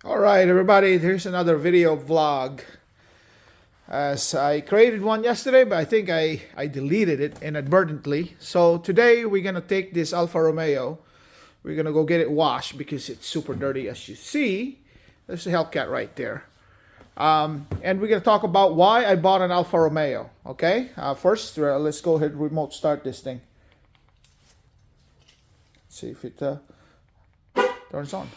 Alright everybody, here's another video vlog. As I created one yesterday, but I think I deleted it inadvertently. So today we're gonna take this Alfa Romeo. We're gonna go get it washed because it's super dirty, as you see. There's a Hellcat right there. And we're gonna talk about why I bought an Alfa Romeo. Okay, first let's go ahead and remote start this thing. See if it turns on.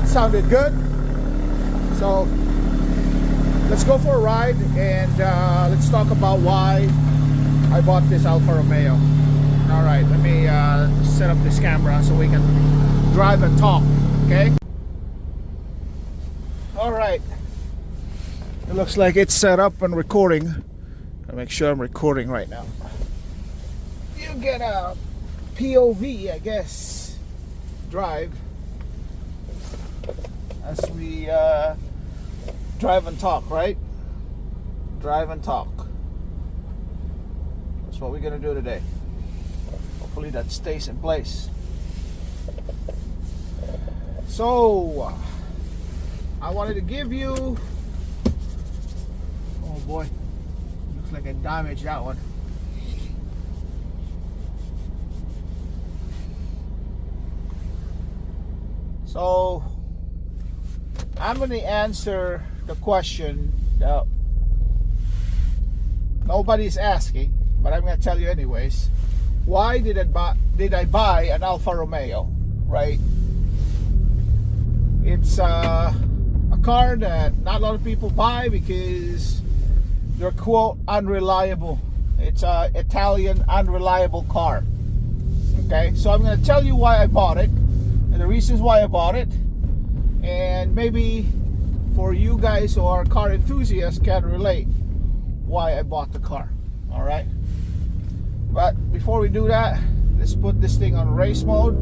Sounded good. So let's go for a ride and let's talk about why I bought this Alfa Romeo. All right, let me set up this camera so we can drive and talk. Okay. All right. It looks like it's set up and recording. I'll make sure I'm recording right now. You get a POV, I guess. Drive. As we drive and talk, right? Drive and talk. That's what we're gonna do today. Hopefully that stays in place. So I wanted to give you, oh boy, looks like I damaged that one. So I'm going to answer the question that nobody's asking, but I'm going to tell you anyways. Why did I buy an Alfa Romeo, right? It's a car that not a lot of people buy because they're quote unreliable. It's an Italian unreliable car. Okay, so I'm going to tell you why I bought it and the reasons why I bought it. And maybe for you guys who are car enthusiasts can relate why I bought the car. All right, but before we do that, let's put this thing on race mode.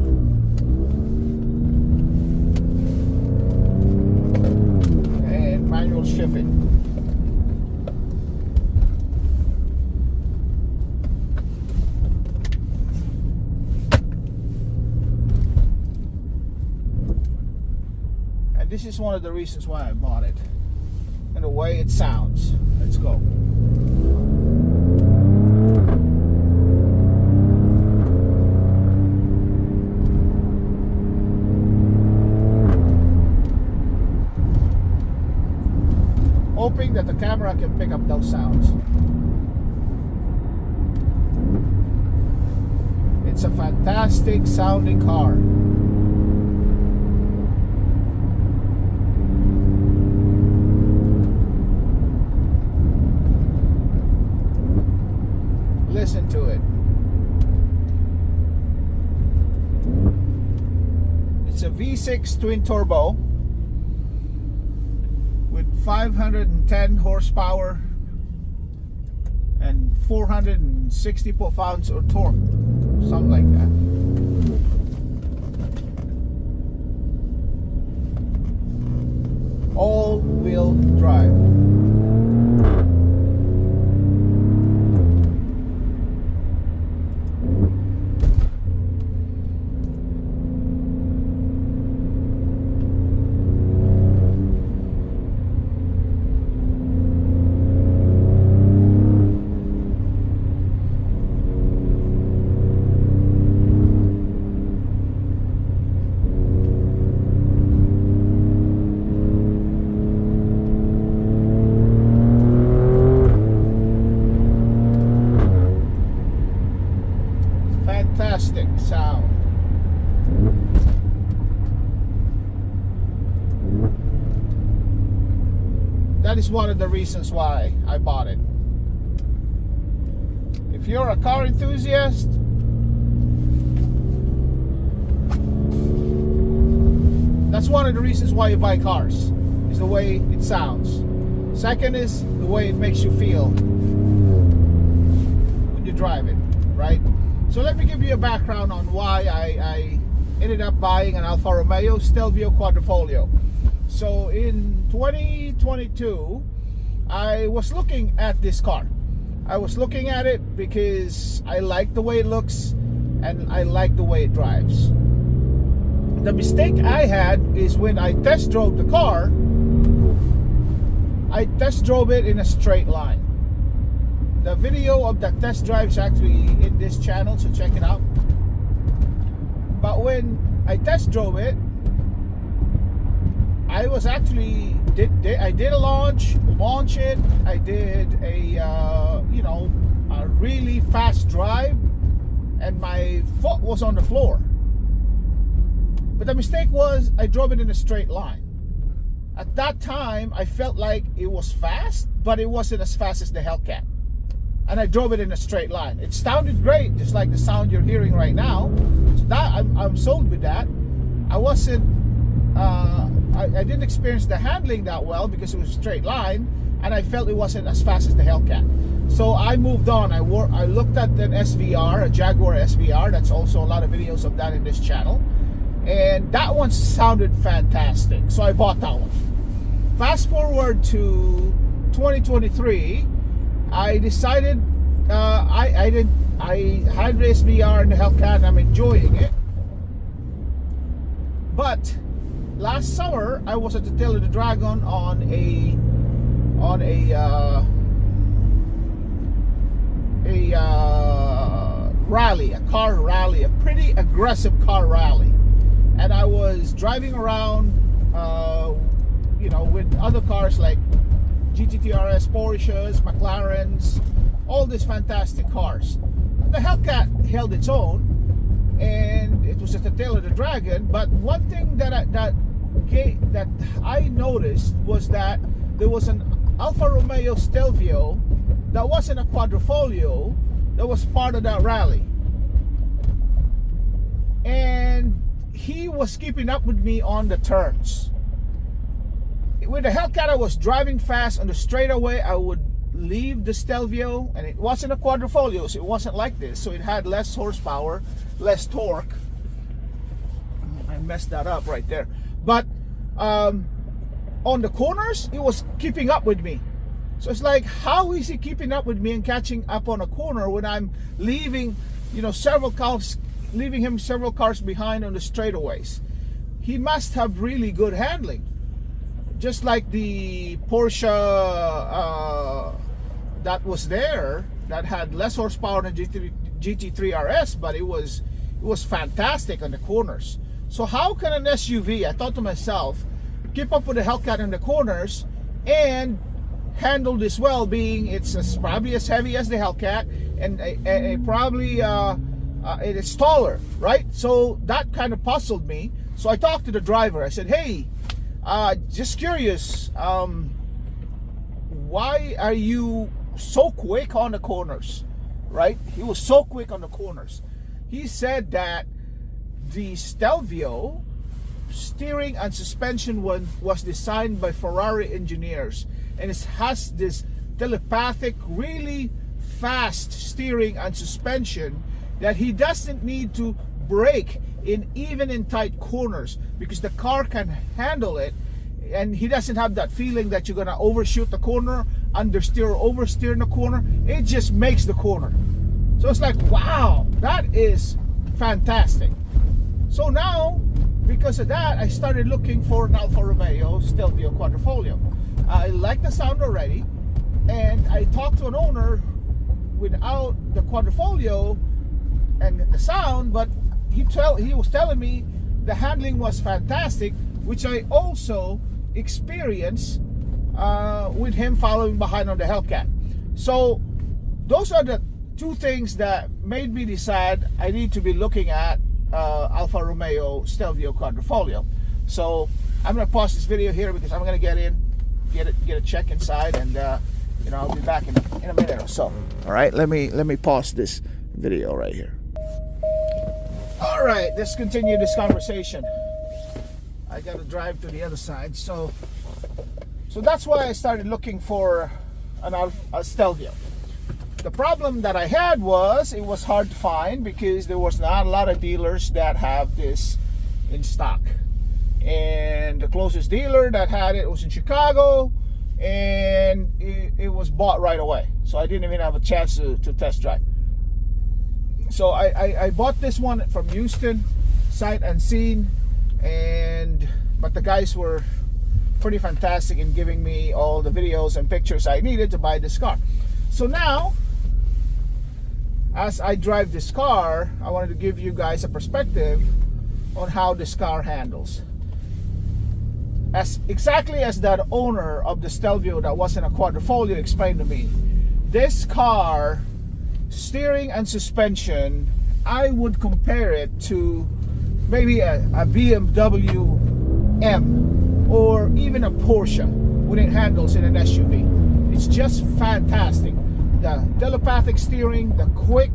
And manual shift it. This is one of the reasons why I bought it, and the way it sounds. Let's go. Hoping that the camera can pick up those sounds. It's a fantastic sounding car. Listen to it. It's a V6 twin turbo with 510 horsepower and 460 pounds of torque, something like that. All-wheel drive. Fantastic sound. That is one of the reasons why I bought it. If you're a car enthusiast, that's one of the reasons why you buy cars, is the way it sounds. Second is the way it makes you feel when you drive it, right? So let me give you a background on why I ended up buying an Alfa Romeo Stelvio Quadrifoglio. So in 2022, I was looking at this car. I was looking at it because I like the way it looks and I like the way it drives. The mistake I had is when I test drove the car, I test drove it in a straight line. The video of the test drive is actually in this channel, so check it out. But when I test drove it, I was actually I did a launch it. I did a a really fast drive, and my foot was on the floor. But the mistake was I drove it in a straight line. At that time, I felt like it was fast, but it wasn't as fast as the Hellcat. And I drove it in a straight line. It sounded great, just like the sound you're hearing right now. So that I'm sold with that. I wasn't. I didn't experience the handling that well because it was a straight line, and I felt it wasn't as fast as the Hellcat. So I moved on. I looked at an SVR, a Jaguar SVR. That's also a lot of videos of that in this channel, and that one sounded fantastic. So I bought that one. Fast forward to 2023, I decided I had the SVR and the Hellcat, and I'm enjoying it. But last summer, I was at the Tail of the Dragon on a rally, a car rally, a pretty aggressive car rally, and I was driving around, with other cars like GT3 RS, Porsches, McLarens, all these fantastic cars. The Hellcat held its own, and it was at the Tail of the Dragon. But one thing that I noticed was that there was an Alfa Romeo Stelvio that wasn't a Quadrifoglio that was part of that rally, and he was keeping up with me on the turns. With the Hellcat, I was driving fast on the straightaway. I would leave the Stelvio, and it wasn't a Quadrifoglio, so it wasn't like this. So it had less horsepower, less torque. I messed that up right there. But on the corners, it was keeping up with me. So it's like, how is he keeping up with me and catching up on a corner when I'm leaving, several cars behind on the straightaways? He must have really good handling. Just like the Porsche that was there, that had less horsepower than GT3 RS, but it was fantastic on the corners. So how can an SUV, I thought to myself, keep up with the Hellcat in the corners and handle this well, being it's probably as heavy as the Hellcat, and probably it is taller, right? So that kind of puzzled me. So I talked to the driver. I said, hey, just curious, why are you so quick on the corners, right? He was so quick on the corners. He said that the Stelvio steering and suspension was designed by Ferrari engineers, and it has this telepathic, really fast steering and suspension that he doesn't need to brake even in tight corners, because the car can handle it, and he doesn't have that feeling that you're gonna overshoot the corner, understeer or oversteer in the corner. It just makes the corner. So it's like, wow, that is fantastic. So now, because of that, I started looking for an Alfa Romeo Stelvio Quadrifoglio. I like the sound already, and I talked to an owner without the Quadrifoglio and the sound, but he was telling me the handling was fantastic, which I also experienced with him following behind on the Hellcat. So those are the two things that made me decide I need to be looking at Alfa Romeo Stelvio Quadrifoglio. So I'm gonna pause this video here because I'm gonna get a check inside, and I'll be back in a minute or so. All right, let me pause this video right here. All right, let's continue this conversation. I gotta drive to the other side, so that's why I started looking for a Stelvio. The problem that I had was it was hard to find because there was not a lot of dealers that have this in stock. And the closest dealer that had it was in Chicago, and it was bought right away. So I didn't even have a chance to test drive. So I bought this one from Houston, sight unseen, but the guys were pretty fantastic in giving me all the videos and pictures I needed to buy this car. So now, as I drive this car, I wanted to give you guys a perspective on how this car handles. Exactly as that owner of the Stelvio that wasn't a Quadrifoglio explained to me, this car, steering and suspension, I would compare it to maybe a BMW M or even a Porsche when it handles in an SUV. It's just fantastic. The telepathic steering, the quick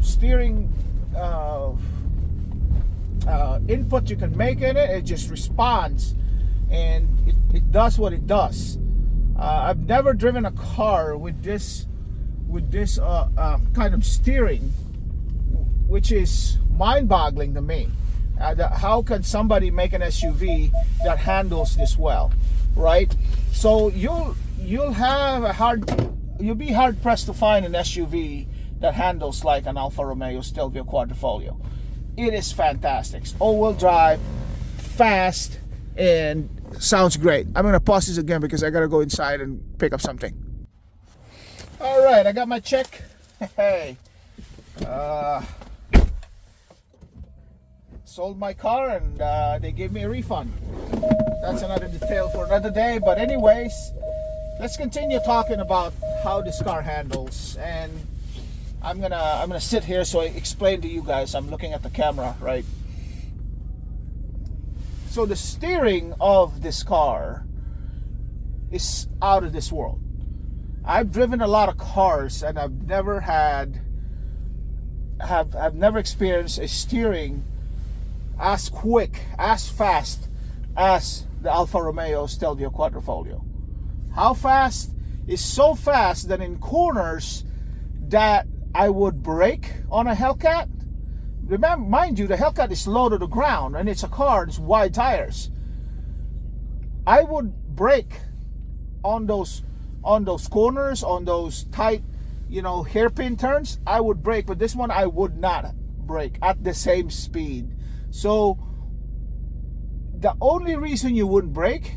steering input you can make in it, it just responds, and it does what it does. I've never driven a car with this kind of steering, which is mind-boggling to me. How can somebody make an SUV that handles this well, right? So you'll be hard pressed to find an SUV that handles like an Alfa Romeo Stelvio Quadrifoglio. It is fantastic. All-wheel drive, fast, and sounds great. I'm gonna pause this again because I gotta go inside and pick up something. All right, I got my check. Hey, sold my car, and they gave me a refund. That's another detail for another day. But anyways, let's continue talking about how this car handles. And I'm gonna sit here so I explain to you guys. I'm looking at the camera, right? So the steering of this car is out of this world. I've driven a lot of cars, and I've never experienced a steering as quick, as fast as the Alfa Romeo Stelvio Quadrifoglio. How fast? Is so fast that in corners that I would brake on a Hellcat. Remember, mind you, the Hellcat is low to the ground, and it's a car, it's wide tires. I would brake on those corners, on those tight, hairpin turns. I would brake, but this one I would not brake at the same speed. So the only reason you wouldn't brake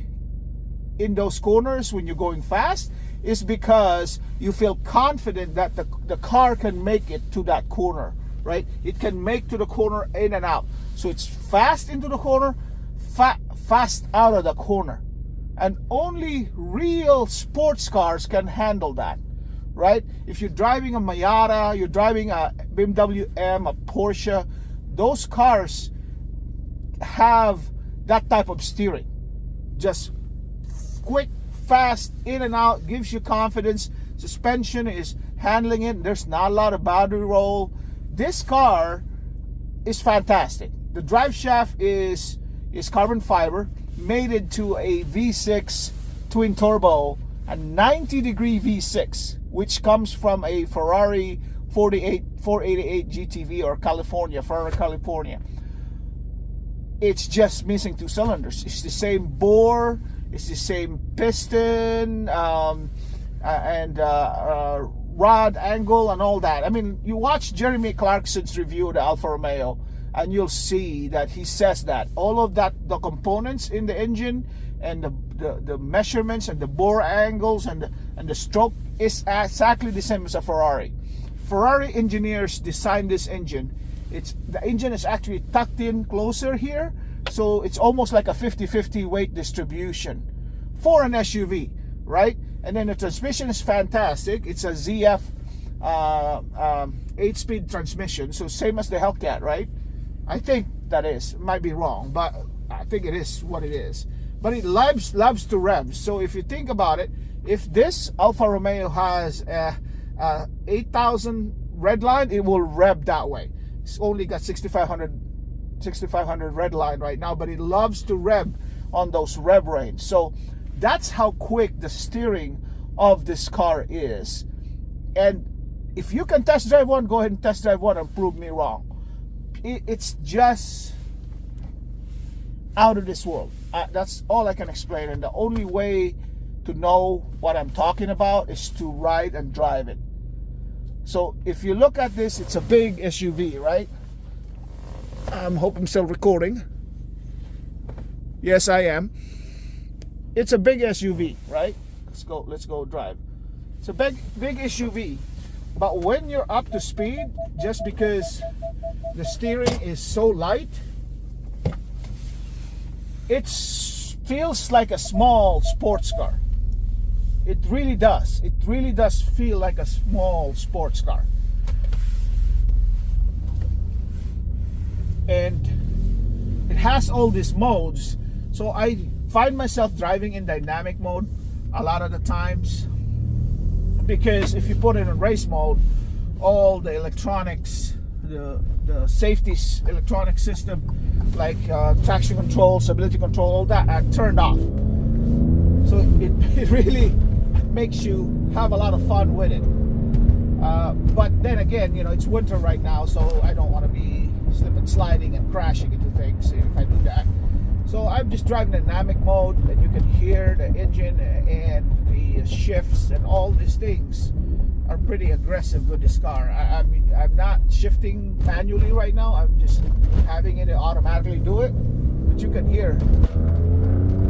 in those corners when you're going fast is because you feel confident that the car can make it to that corner, right? It can make to the corner in and out. So it's fast into the corner, fast out of the corner. And only real sports cars can handle that, right? If you're driving a Miata, you're driving a BMW M, a Porsche, those cars have that type of steering. Just quick, fast, in and out, gives you confidence. Suspension is handling it. There's not a lot of battery roll. This car is fantastic. The drive shaft is carbon fiber, mated to a V6 twin turbo, a 90-degree V6, which comes from a Ferrari 488 GTV or Ferrari California. It's just missing 2 cylinders. It's the same bore, it's the same piston, and rod angle and all that. I mean, you watch Jeremy Clarkson's review of the Alfa Romeo, and you'll see that he says that all of that, the components in the engine and the measurements and the bore angles and the stroke is exactly the same as a Ferrari. Ferrari engineers designed this engine. The engine is actually tucked in closer here, so it's almost like a 50-50 weight distribution for an SUV, right? And then the transmission is fantastic. It's a ZF 8-speed transmission, so same as the Hellcat, right? I think that is. It might be wrong, but I think it is what it is. But it loves to rev. So if you think about it, if this Alfa Romeo has a 8,000 red line, it will rev that way. It's only got 6,500 red line right now, but it loves to rev on those rev range. So that's how quick the steering of this car is. And if you can test drive one, go ahead and test drive one and prove me wrong. It's just out of this world. That's all I can explain, and the only way to know what I'm talking about is to ride and drive it. So if you look at this, it's a big SUV, right? I hope I'm still recording. Yes, I am. It's a big SUV, right? Let's go drive. It's a big SUV. But when you're up to speed, just because the steering is so light, it feels like a small sports car. It really does. It really does feel like a small sports car. And it has all these modes. So I find myself driving in dynamic mode a lot of the times, because if you put it in race mode, all the electronics, the safety electronic system, like traction control, stability control, all that are turned off. So it really makes you have a lot of fun with it. But then again, you know, it's winter right now, so I don't want to be slip and sliding and crashing into things if I do that. So I'm just driving dynamic mode, and you can hear the engine and the shifts and all these things are pretty aggressive with this car. I'm not shifting manually right now. I'm just having it automatically do it. But you can hear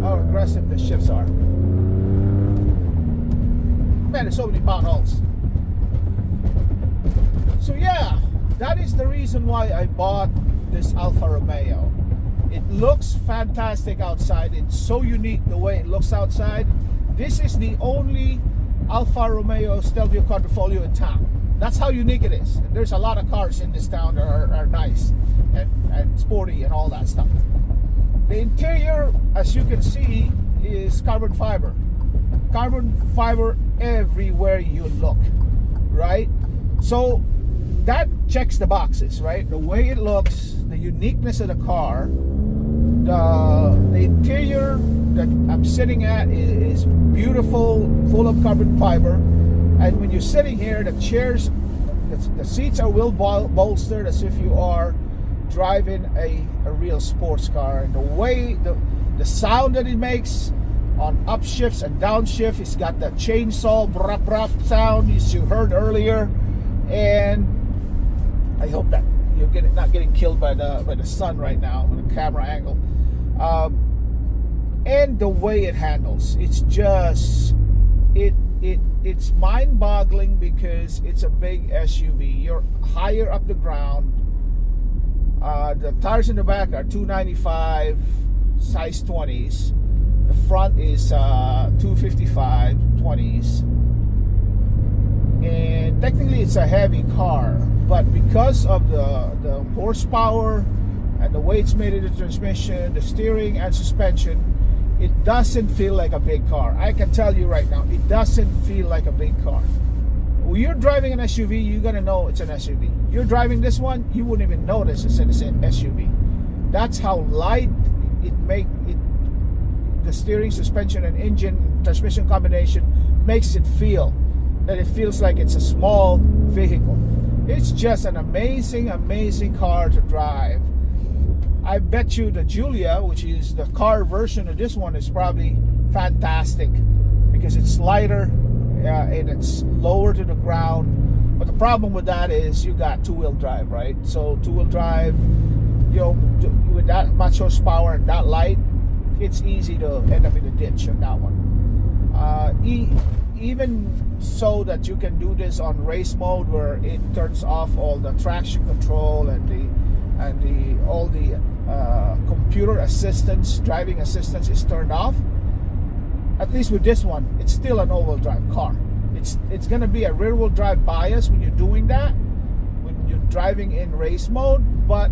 how aggressive the shifts are. Man, there's so many potholes. So yeah, that is the reason why I bought this Alfa Romeo. It looks fantastic outside. It's so unique the way it looks outside. This is the only Alfa Romeo Stelvio Quadrifoglio in town. That's how unique it is. And there's a lot of cars in this town that are nice and sporty and all that stuff. The interior, as you can see, is carbon fiber. Carbon fiber everywhere you look, right? So that checks the boxes, right? The way it looks, the uniqueness of the car, the interior that I'm sitting at is beautiful, full of carbon fiber. And when you're sitting here, the chairs, the seats are well bolstered, as if you are driving a real sports car. And the way the sound that it makes on upshifts and downshift, it's got that chainsaw brap brap sound as you heard earlier. And I hope that you're not getting killed by the sun right now with the camera angle. And the way it handles, it's just it's mind-boggling, because it's a big SUV. You're higher up the ground. The tires in the back are 295 size 20s. The front is 255 20s. And technically it's a heavy car, but because of the horsepower and the way it's made in the transmission, the steering and suspension, it doesn't feel like a big car. I can tell you right now, it doesn't feel like a big car. When you're driving an SUV, you're gonna know it's an SUV. You're driving this one, you wouldn't even notice it's an SUV. That's how light it make it. The steering, suspension, and engine transmission combination makes it feel that it feels like it's a small vehicle. It's just an amazing, amazing car to drive. I bet you the Giulia, which is the car version of this one, is probably fantastic, because it's lighter and it's lower to the ground. But the problem with that is you got two-wheel drive, right? So two-wheel drive, you know, with that much horsepower and that light, it's easy to end up in a ditch on that one. Even so that you can do this on race mode, where it turns off all the traction control and all the computer assistance, driving assistance is turned off. At least with this one, it's still an all-wheel drive car. It's gonna be a rear-wheel drive bias when you're doing that, when you're driving in race mode. But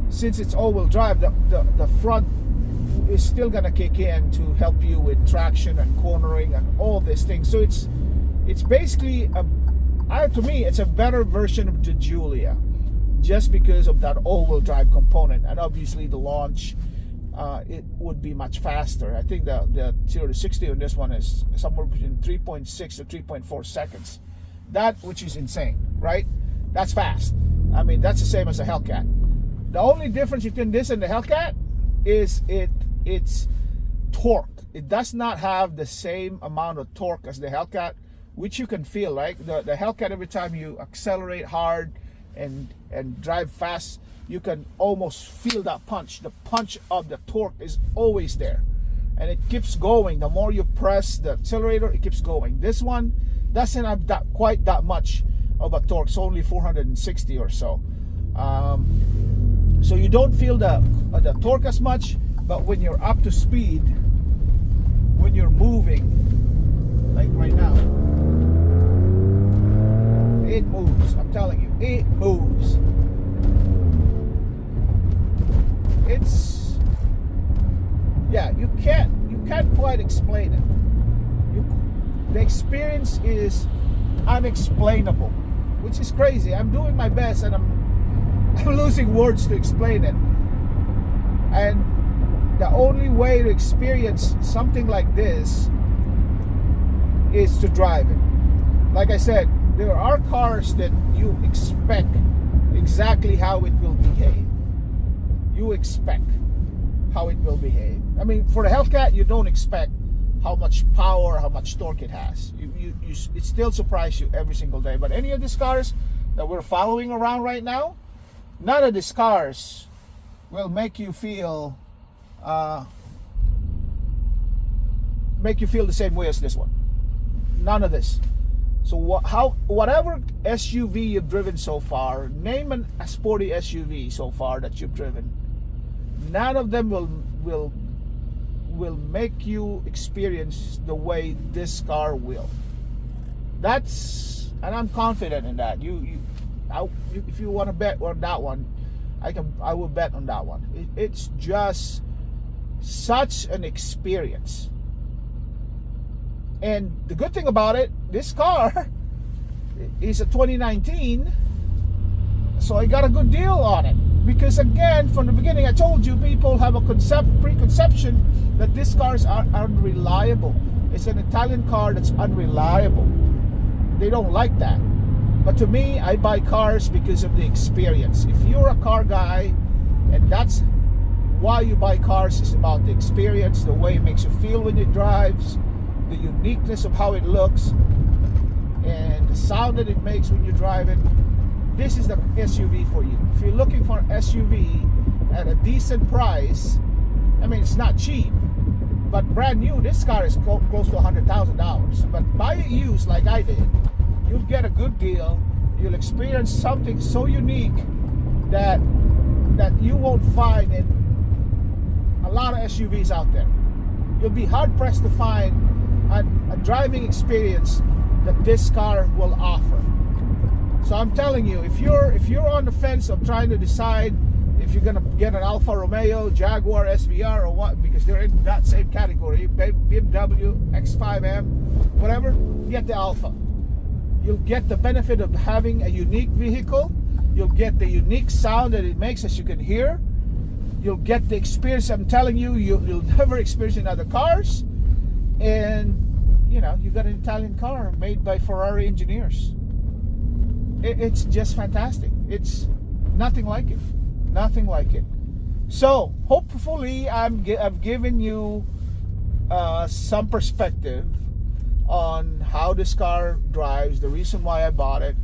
since it's all-wheel drive, the front is still gonna kick in to help you with traction and cornering and all these things. So it's basically to me, it's a better version of the Giulia, just because of that all-wheel drive component. And obviously the launch, it would be much faster. I think the 0 to 60 on this one is somewhere between 3.6 to 3.4 seconds. That which is insane, right? That's fast. I mean, that's the same as a Hellcat. The only difference between this and the Hellcat is it's torque. It does not have the same amount of torque as the Hellcat, which you can feel, right? The Hellcat, every time you accelerate hard and drive fast, you can almost feel that punch. The punch of the torque is always there, and it keeps going. The more you press the accelerator, it keeps going. This one doesn't have quite that much of a torque. It's only 460 or so. So you don't feel the torque as much, but when you're up to speed, when you're moving, like right now, it moves. I'm telling you, it moves. It's, yeah, you can't quite explain it. The experience is unexplainable, which is crazy. I'm doing my best, and I'm losing words to explain it. And the only way to experience something like this is to drive it. Like I said, there are cars that you expect exactly how it will behave. You expect how it will behave. I mean, for the Hellcat, you don't expect how much power, how much torque it has. It still surprises you every single day. But any of these cars that we're following around right now, none of these cars will make you feel the same way as this one. None of this. So whatever SUV you've driven so far, name a sporty SUV so far that you've driven, none of them will make you experience the way this car will. And I'm confident in that. If you want to bet on that one, I will bet on that one. It's just such an experience. And the good thing about it, this car is a 2019, so I got a good deal on it. Because again, from the beginning, I told you, people have a preconception that these cars are unreliable. It's an Italian car that's unreliable. They don't like that. But to me, I buy cars because of the experience. If you're a car guy, and that's why you buy cars, is about the experience, the way it makes you feel when it drives, the uniqueness of how it looks, and the sound that it makes when you drive it. This is the SUV for you. If you're looking for an SUV at a decent price, I mean, it's not cheap, but brand new, this car is close to $100,000. But buy it used like I did, you'll get a good deal. You'll experience something so unique that you won't find in a lot of SUVs out there. You'll be hard pressed to find a driving experience that this car will offer. So I'm telling you, if you're on the fence of trying to decide if you're gonna get an Alfa Romeo, Jaguar, SVR, or what, because they're in that same category, BMW, X5M, whatever, get the Alfa. You'll get the benefit of having a unique vehicle. You'll get the unique sound that it makes, as you can hear. You'll get the experience. I'm telling you, you'll never experience in other cars. And you know, you got an Italian car made by Ferrari engineers. It's just fantastic. It's nothing like it. Nothing like it. So hopefully I've given you some perspective on how this car drives, the reason why I bought it,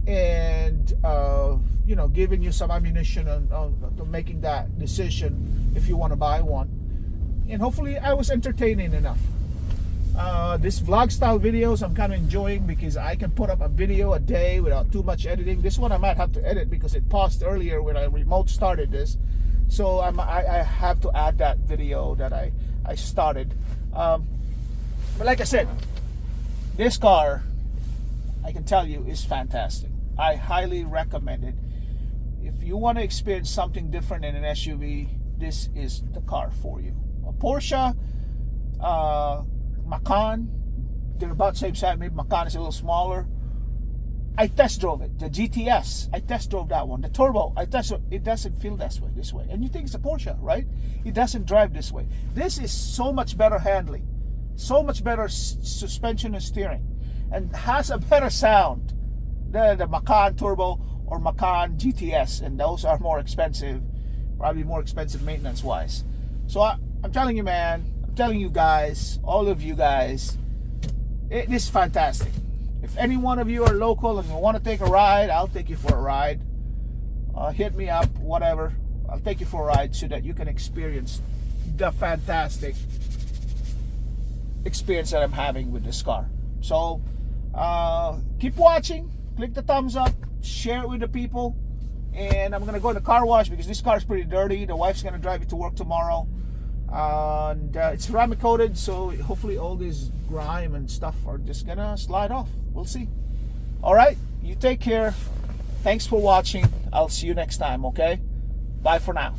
and you know, giving you some ammunition on making that decision if you want to buy one. And hopefully I was entertaining enough. This vlog style videos I'm kind of enjoying because I can put up a video a day without too much editing. This one I might have to edit because it paused earlier when I remote started this, so I have to add that video that I started. But like I said, this car, I can tell you, is fantastic. I highly recommend it. If you want to experience something different in an SUV, this is the car for you. A Porsche Macan, they're about the same size. Maybe Macan is a little smaller. I test drove it. The GTS, I test drove that one. The Turbo, I test drove. It doesn't feel this way. And you think it's a Porsche, right? It doesn't drive this way. This is so much better handling, so much better suspension and steering. and has a better sound than the Macan Turbo or Macan GTS, and those are more expensive, probably more expensive maintenance wise. So I'm telling you, man, I'm telling you guys, all of you guys, it is fantastic. If any one of you are local and you want to take a ride, I'll take you for a ride. Hit me up, whatever. I'll take you for a ride so that you can experience the fantastic experience that I'm having with this car. So keep watching, click the thumbs up, share it with the people, and I'm gonna go to the car wash because this car is pretty dirty. The wife's gonna drive it to work tomorrow, and it's ceramic coated, so hopefully all this grime and stuff are just gonna slide off. We'll see. All right, you take care. Thanks for watching. I'll see you next time. Okay, bye for now.